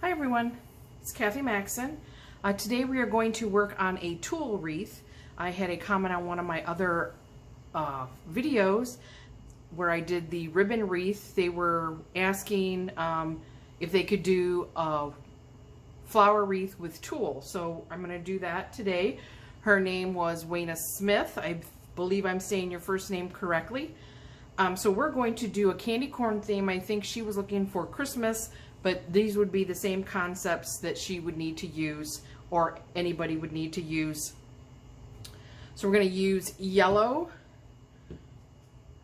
Hi everyone, it's Kathy Maxon. Today we are going to work on a tulle wreath. I had a comment on one of my other videos where I did the ribbon wreath. They were asking if they could do a flower wreath with tulle. So I'm going to do that today. Her name was Wayna Smith. I believe I'm saying your first name correctly. So we're going to do a candy corn theme. I think she was looking for Christmas, but these would be the same concepts that she would need to use, or anybody would need to use. So we're going to use yellow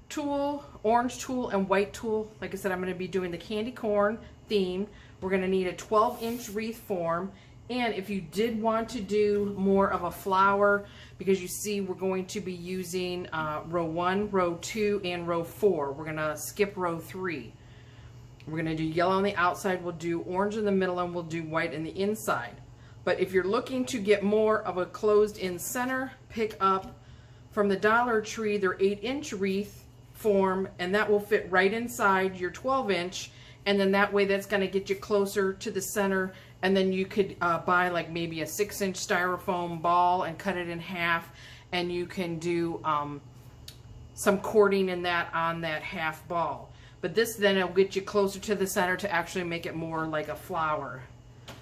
tulle, orange tulle, and white tulle. Like I said, I'm going to be doing the candy corn theme. We're going to need a 12-inch wreath form. And if you did want to do more of a flower, because you see we're going to be using row 1, row 2, and row 4. We're going to skip row 3. We're going to do yellow on the outside, we'll do orange in the middle, and we'll do white in the inside. But if you're looking to get more of a closed-in center, pick up from the Dollar Tree their 8-inch wreath form, and that will fit right inside your 12-inch, and then that way that's going to get you closer to the center. And then you could buy like maybe a 6-inch styrofoam ball and cut it in half, and you can do some cording in that on that half ball. But this then will get you closer to the center to actually make it more like a flower.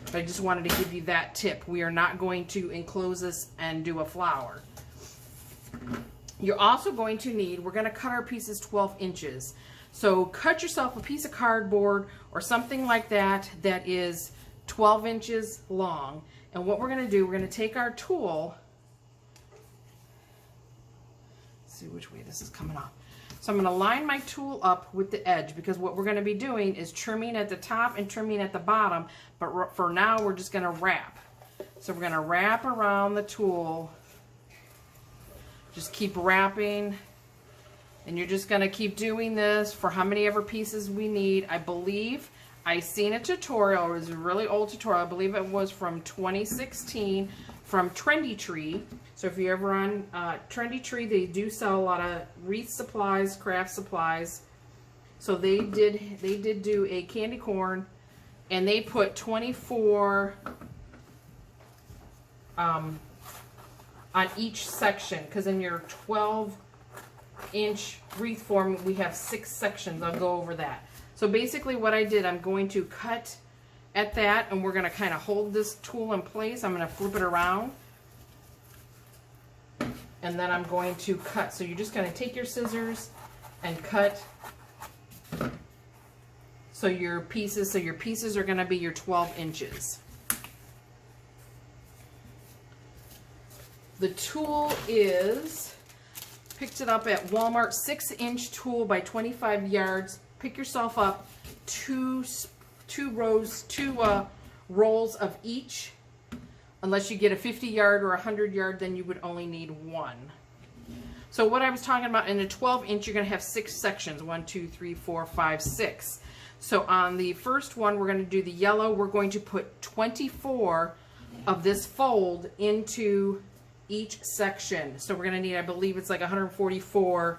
But I just wanted to give you that tip. We are not going to enclose this and do a flower. You're also going to need, we're going to cut our pieces 12 inches. So cut yourself a piece of cardboard or something like that that is 12 inches long. And what we're going to do, we're going to take our tulle. Let's see which way this is coming off. So I'm going to line my tulle up with the edge, because what we're going to be doing is trimming at the top and trimming at the bottom. But for now, we're just going to wrap. So we're going to wrap around the tulle. Just keep wrapping. And you're just going to keep doing this for how many ever pieces we need. I believe I seen a tutorial. It was a really old tutorial. I believe it was from 2016 from Trendy Tree. So if you're ever on Trendy Tree, they do sell a lot of wreath supplies, craft supplies. So they did do a candy corn, and they put 24 on each section, because in your 12-inch wreath form we have 6 sections. I'll go over that. So basically what I did, I'm going to cut at that, and we're going to kind of hold this tool in place. I'm going to flip it around, and then I'm going to cut. So you're just going to take your scissors and cut. So your pieces are going to be your 12 inches. The tool is, picked it up at Walmart, 6-inch tool by 25 yards. Pick yourself up two rolls of each. Unless you get a 50-yard or a 100-yard, then you would only need 1. So what I was talking about, in a 12-inch, you're going to have 6 sections. 1, 2, 3, 4, 5, 6. So on the first one, we're going to do the yellow. We're going to put 24 of this fold into each section. So we're going to need, I believe it's like 144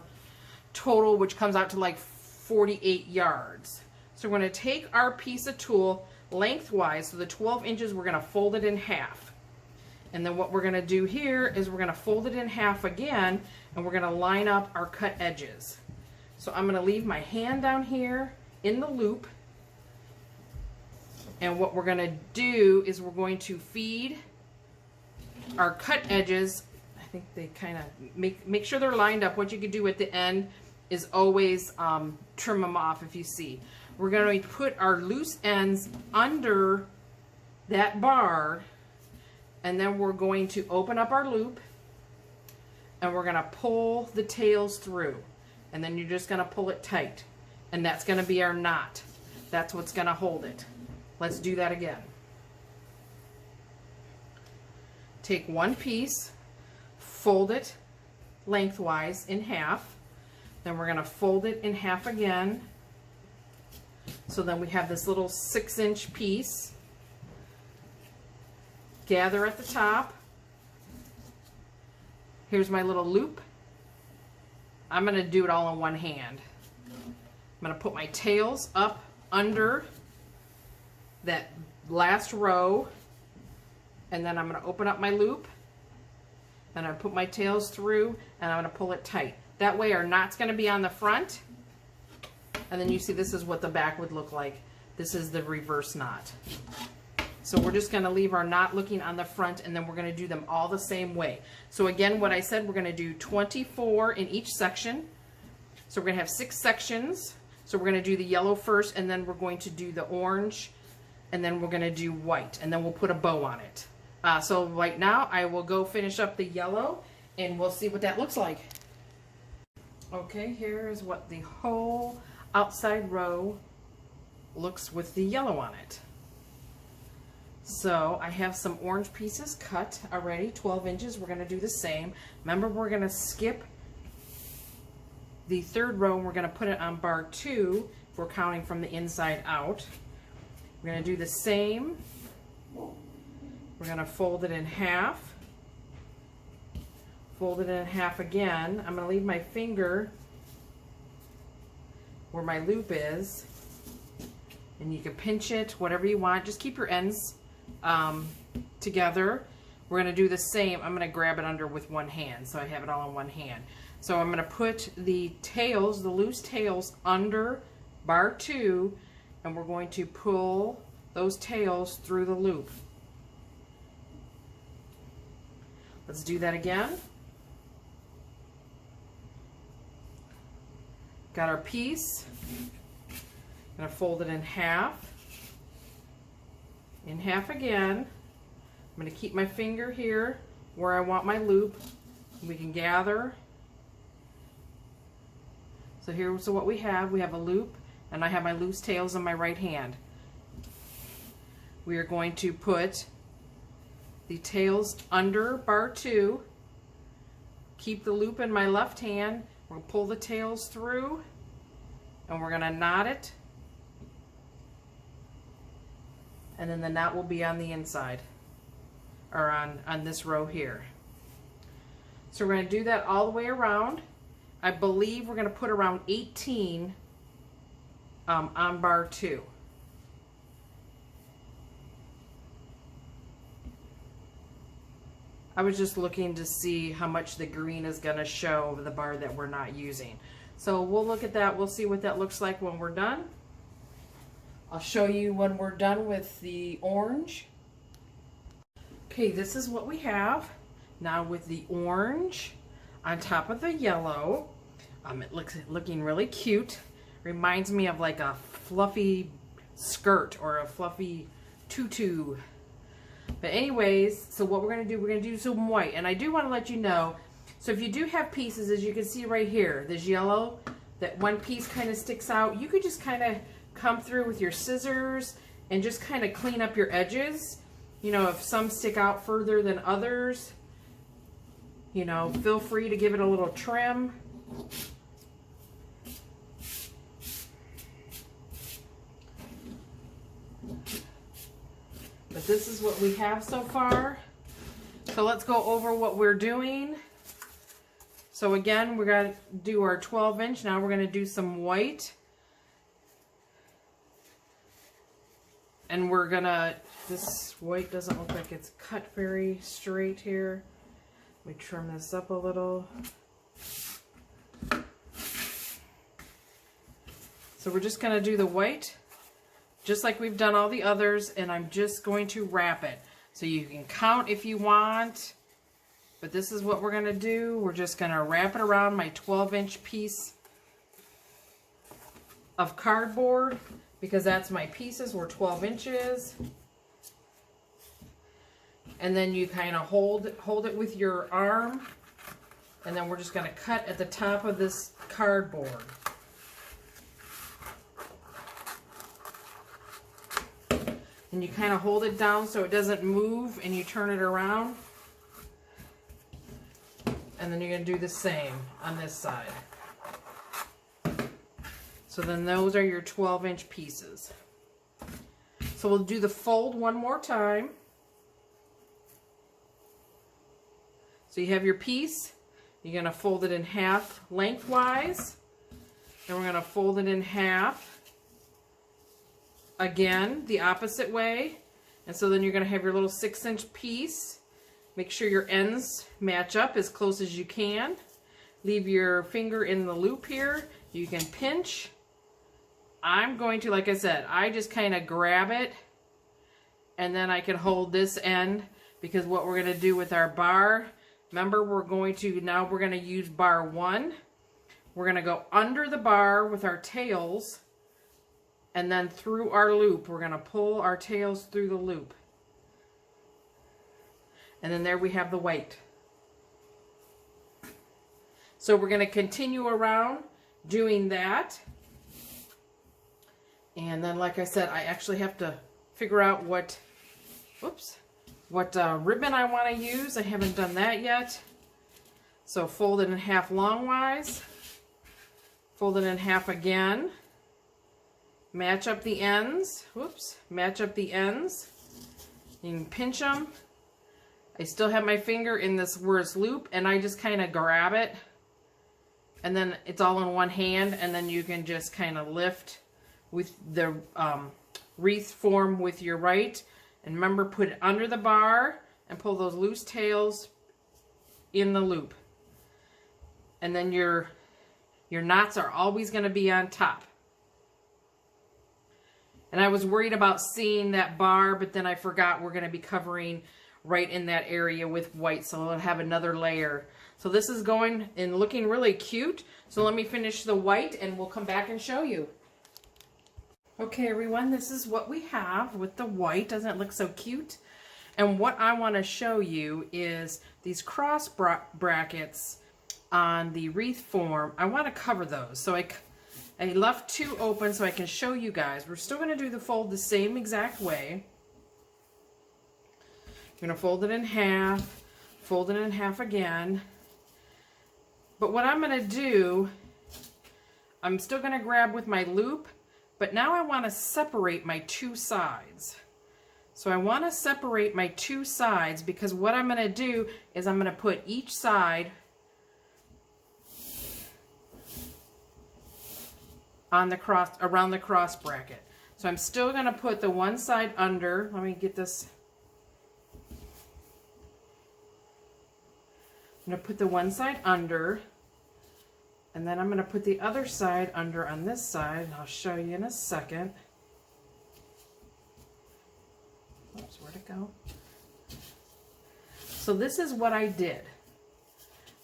total, which comes out to like 48 yards. So we're going to take our piece of tulle lengthwise, so the 12 inches, we're going to fold it in half. And then what we're going to do here is we're going to fold it in half again, and we're going to line up our cut edges. So I'm going to leave my hand down here in the loop, and what we're going to do is we're going to feed our cut edges. I think they kind of make sure they're lined up. What you could do at the end is always trim them off if you see. We're going to put our loose ends under that bar, and then we're going to open up our loop, and we're going to pull the tails through, and then you're just going to pull it tight, and that's going to be our knot. That's what's going to hold it. Let's do that again. Take one piece, fold it lengthwise in half. Then we're going to fold it in half again. So then we have this little 6-inch piece. Gather at the top. Here's my little loop. I'm going to do it all in one hand. I'm going to put my tails up under that last row, and then I'm going to open up my loop, and I put my tails through, and I'm going to pull it tight. That way our knot's going to be on the front, and then you see this is what the back would look like. This is the reverse knot. So we're just going to leave our knot looking on the front, and then we're going to do them all the same way. So again, what I said, we're going to do 24 in each section. So we're going to have 6 sections. So we're going to do the yellow first, and then we're going to do the orange, and then we're going to do white, and then we'll put a bow on it. So right now, I will go finish up the yellow, and we'll see what that looks like. Okay, here is what the whole outside row looks with the yellow on it. So I have some orange pieces cut already, 12 inches. We're going to do the same. Remember, we're going to skip the third row, and we're going to put it on bar 2 if we're counting from the inside out. We're going to do the same. We're going to fold it in half. Fold it in half again. I'm going to leave my finger where my loop is, and you can pinch it, whatever you want. Just keep your ends together. We're going to do the same. I'm going to grab it under with one hand, so I have it all in one hand. So I'm going to put the tails, the loose tails, under bar 2, and we're going to pull those tails through the loop. Let's do that again. Got our piece. I'm going to fold it in half. In half again. I'm going to keep my finger here where I want my loop. We can gather. So here's what we have. We have a loop, and I have my loose tails in my right hand. We are going to put the tails under bar 2. Keep the loop in my left hand. We're going to pull the tails through, and we're going to knot it. And then the knot will be on the inside, or on this row here. So we're going to do that all the way around. I believe we're going to put around 18 on bar 2. I was just looking to see how much the green is going to show over the bar that we're not using. So we'll look at that. We'll see what that looks like when we're done. I'll show you when we're done with the orange. Okay, this is what we have. Now with the orange on top of the yellow, it looks looking really cute. Reminds me of like a fluffy skirt or a fluffy tutu. But anyways, so what we're going to do some white. And I do want to let you know, so if you do have pieces, as you can see right here, this yellow, that one piece kind of sticks out, you could just kind of come through with your scissors and just kind of clean up your edges. You know, if some stick out further than others, you know, feel free to give it a little trim. But this is what we have so far. So let's go over what we're doing. So again, we're going to do our 12 inch. Now we're going to do some white. And we're going to, this white doesn't look like it's cut very straight here. Let me trim this up a little. So we're just going to do the white, just like we've done all the others, and I'm just going to wrap it. So you can count if you want, but this is what we're going to do. We're just going to wrap it around my 12-inch piece of cardboard, because that's my pieces were 12 inches. And then you kind of hold it with your arm, and then we're just going to cut at the top of this cardboard. And you kind of hold it down so it doesn't move, and you turn it around. And then you're going to do the same on this side. So then those are your 12-inch pieces. So we'll do the fold one more time. So you have your piece. You're going to fold it in half lengthwise. Then we're going to fold it in half. Again, the opposite way. And so then you're going to have your little 6-inch piece. Make sure your ends match up as close as you can. Leave your finger in the loop here. You can pinch. I'm going to, like I said, I just kind of grab it, and then I can hold this end, because what we're going to do with our bar, remember we're going to use bar 1. We're going to go under the bar with our tails, and then through our loop. We're going to pull our tails through the loop. And then there we have the white. So we're going to continue around doing that. And then, like I said, I actually have to figure out what ribbon I want to use. I haven't done that yet. So fold it in half longwise. Fold it in half again. Match up the ends. Match up the ends. You can pinch them. I still have my finger in this where it's loop, and I just kind of grab it. And then it's all in one hand, and then you can just kind of lift with the wreath form with your right. And remember, put it under the bar and pull those loose tails in the loop. And then your knots are always going to be on top. And I was worried about seeing that bar, but then I forgot we're going to be covering right in that area with white, so I'll have another layer. So this is going and looking really cute. So let me finish the white and we'll come back and show you. Okay, everyone, this is what we have with the white. Doesn't it look so cute? And what I want to show you is these cross brackets on the wreath form. I want to cover those. So I left 2 open so I can show you guys. We're still going to do the fold the same exact way. I'm going to fold it in half again. But what I'm going to do, I'm still going to grab with my loop, but now I want to separate my 2 sides. So I want to separate my 2 sides, because what I'm going to do is I'm going to put each side on the cross, around the cross bracket. So I'm still going to put the one side under. Let me get this. I'm going to put the one side under, and then I'm going to put the other side under on this side, and I'll show you in a second. Oops, where'd it go? So this is what I did.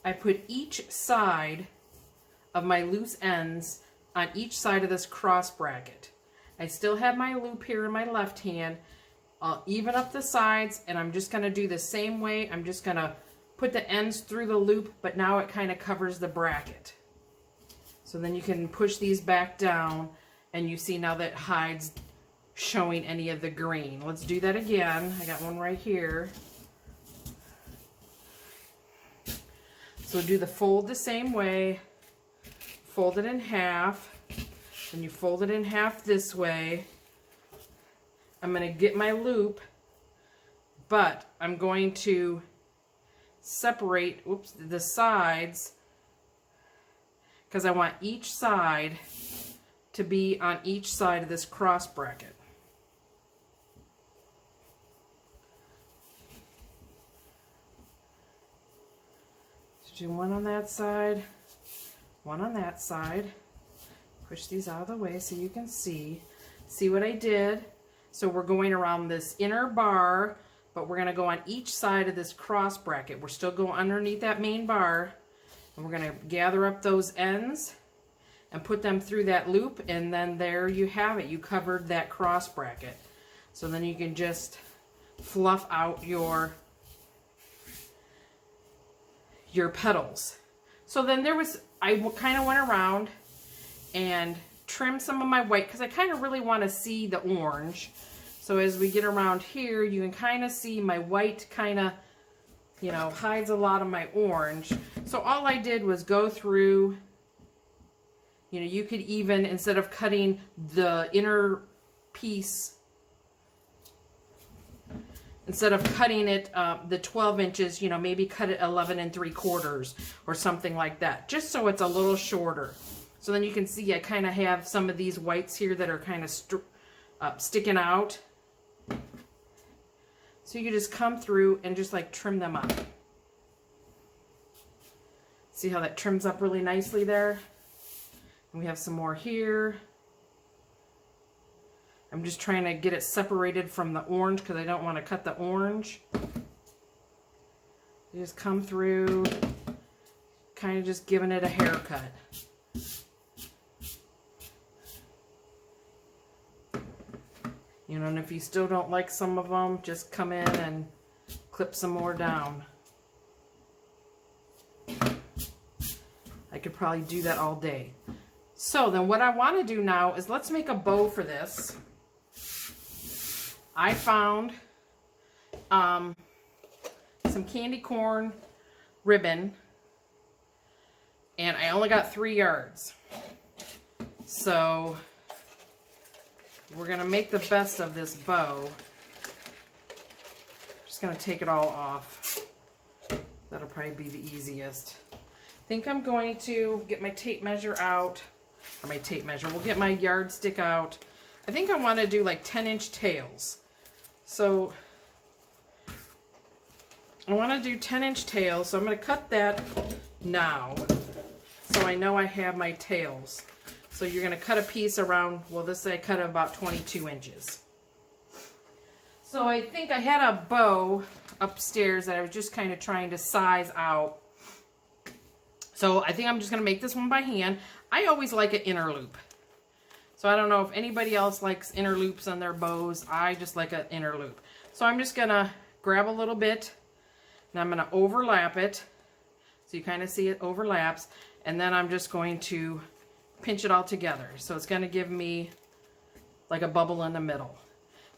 I put each side of my loose ends on each side of this cross bracket. I still have my loop here in my left hand. I'll even up the sides, and I'm just going to do the same way. I'm just going to put the ends through the loop, but now it kind of covers the bracket. So then you can push these back down, and you see now that hides showing any of the green. Let's do that again. I got one right here. So do the fold the same way. Fold it in half, and you fold it in half this way. I'm going to get my loop, but I'm going to separate the sides, because I want each side to be on each side of this cross bracket. So do one on that side, one on that side. Push these out of the way so you can see what I did. So we're going around this inner bar, but we're going to go on each side of this cross bracket. We're still going underneath that main bar, and we're going to gather up those ends and put them through that loop, and then there you have it. You covered that cross bracket. So then you can just fluff out your petals. So then I kind of went around and trimmed some of my white, because I kind of really want to see the orange. So as we get around here, you can kind of see my white kind of, hides a lot of my orange. So all I did was go through, you could even, instead of cutting the inner piece, instead of cutting it the 12 inches, maybe cut it 11 3/4 or something like that, just so it's a little shorter. So then you can see I kind of have some of these whites here that are kind of sticking out. So you just come through and just like trim them up. See how that trims up really nicely there? And we have some more here. I'm just trying to get it separated from the orange because I don't want to cut the orange. You just come through, kind of just giving it a haircut. You know, and if you still don't like some of them, just come in and clip some more down. I could probably do that all day. So then what I want to do now is let's make a bow for this. I found some candy corn ribbon, and I only got 3 yards. So we're going to make the best of this bow. Just going to take it all off. That'll probably be the easiest. I think I'm going to get my tape measure out. Or my tape measure. We'll get my yardstick out. I think I want to do like 10-inch tails. So I want to do 10-inch tails. So I'm going to cut that now. So I know I have my tails. So you're going to cut a piece around, well, this I cut about 22 inches. So I think I had a bow upstairs that I was just kind of trying to size out. So I think I'm just going to make this one by hand. I always like an inner loop. So I don't know if anybody else likes inner loops on their bows. I just like an inner loop. So I'm just going to grab a little bit and I'm going to overlap it. So you kind of see it overlaps. And then I'm just going to pinch it all together. So it's going to give me like a bubble in the middle.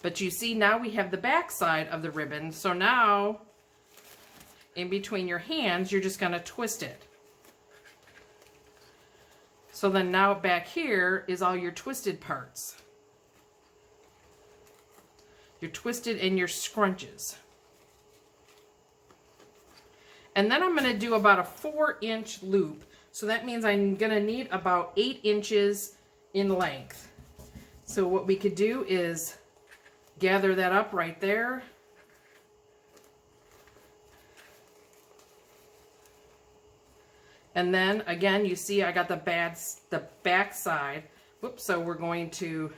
But you see now we have the back side of the ribbon. So now in between your hands, you're just going to twist it. So then now back here is all your twisted parts. Your twisted and your scrunches. And then I'm going to do about a 4-inch loop. So that means I'm going to need about 8 inches in length. So what we could do is gather that up right there. And then again, you see I got the back side. Whoops, so we're going to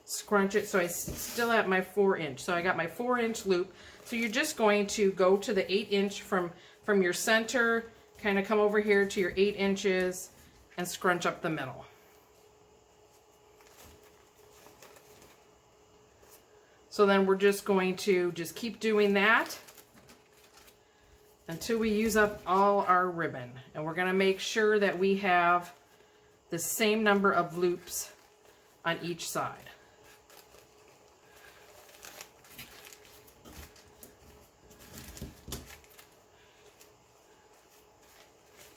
scrunch it. So I still have my 4-inch. So I got my 4-inch loop. So you're just going to go to the 8-inch from your center, kind of come over here to your 8 inches and scrunch up the middle. So then we're just going to just keep doing that until we use up all our ribbon. And we're going to make sure that we have the same number of loops on each side.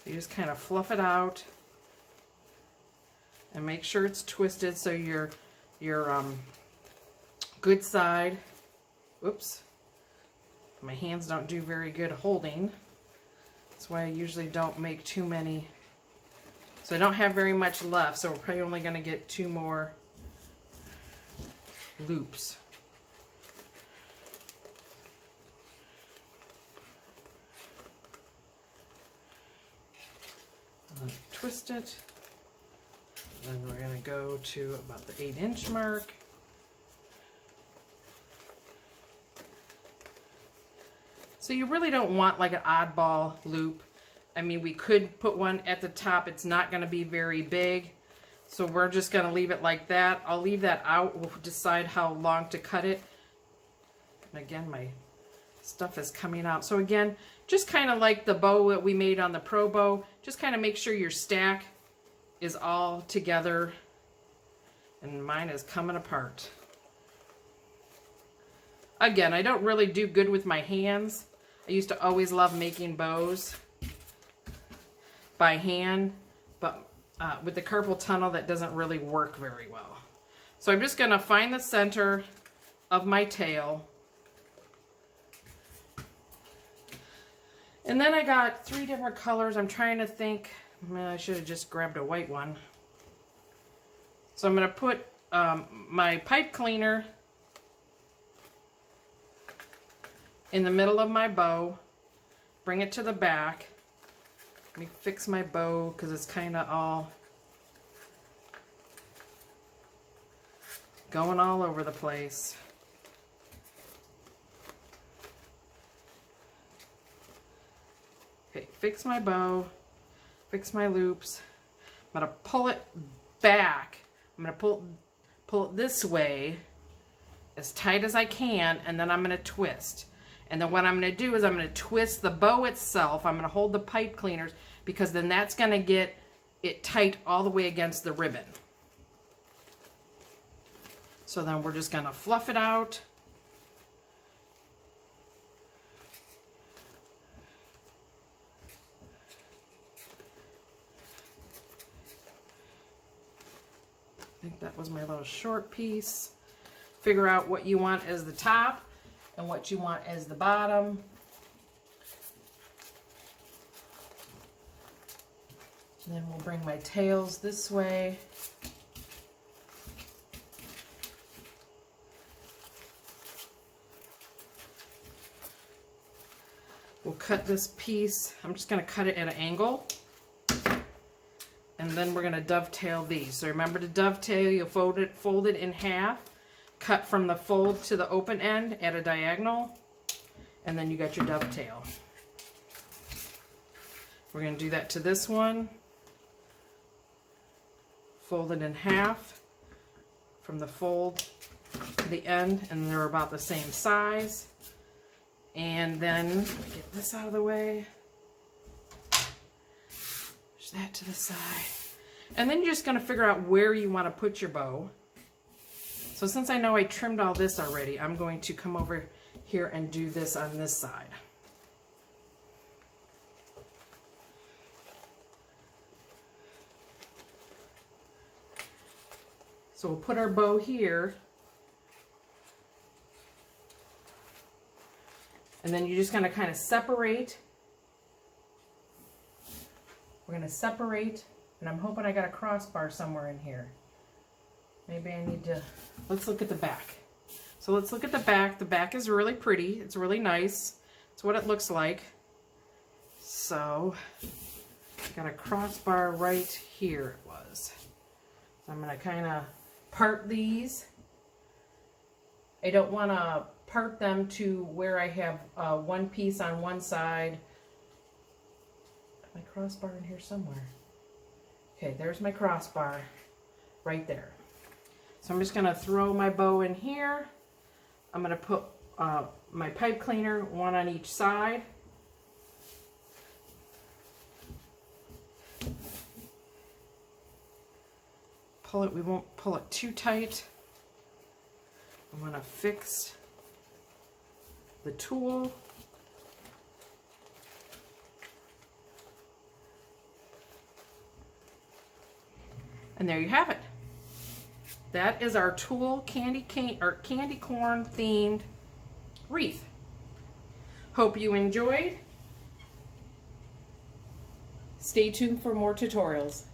You just kind of fluff it out and make sure it's twisted so your good side, whoops, my hands don't do very good holding. That's why I usually don't make too many. So I don't have very much left, so we're probably only going to get 2 more loops. Twist it. Then we're going to go to about the 8-inch mark. So you really don't want like an oddball loop. I mean, we could put one at the top. It's not going to be very big. So we're just going to leave it like that. I'll leave that out. We'll decide how long to cut it. And again, my stuff is coming out. So again, just kind of like the bow that we made on the Pro Bow, just kind of make sure your stack is all together. And mine is coming apart. Again, I don't really do good with my hands. I used to always love making bows by hand, but with the carpal tunnel that doesn't really work very well. So I'm just going to find the center of my tail. And then I got 3 different colors. I'm trying to think, I should have just grabbed a white one. So I'm going to put my pipe cleaner in the middle of my bow, bring it to the back. Let me fix my bow because it's kind of all going all over the place. Okay, fix my bow, fix my loops. I'm going to pull it back. I'm going to pull it this way as tight as I can, and then I'm going to twist. And then what I'm going to do is I'm going to twist the bow itself. I'm going to hold the pipe cleaners because then that's going to get it tight all the way against the ribbon. So then we're just going to fluff it out. I think that was my little short piece. Figure out what you want as the top and what you want as the bottom. And then we'll bring my tails this way. We'll cut this piece. I'm just going to cut it at an angle. And then we're going to dovetail these. So remember to dovetail, you'll fold it in half. Cut from the fold to the open end at a diagonal. And then you got your dovetail. We're going to do that to this one. Fold it in half from the fold to the end, and they're about the same size. And then get this out of the way. Push that to the side. And then you're just going to figure out where you want to put your bow. So since I know I trimmed all this already, I'm going to come over here and do this on this side. So we'll put our bow here. And then you're just going to kind of separate. We're going to separate, and I'm hoping I got a crossbar somewhere in here. Maybe I need to, let's look at the back. So let's look at the back. The back is really pretty. It's really nice. It's what it looks like. So, got a crossbar right here it was. So I'm going to kind of part these. I don't want to part them to where I have one piece on one side. My crossbar in here somewhere. Okay, there's my crossbar right there. So I'm just going to throw my bow in here. I'm going to put my pipe cleaner, one on each side. Pull it, we won't pull it too tight. I'm going to fix the tool. And there you have it. That is our Tulle candy corn themed wreath. Hope you enjoyed. Stay tuned for more tutorials.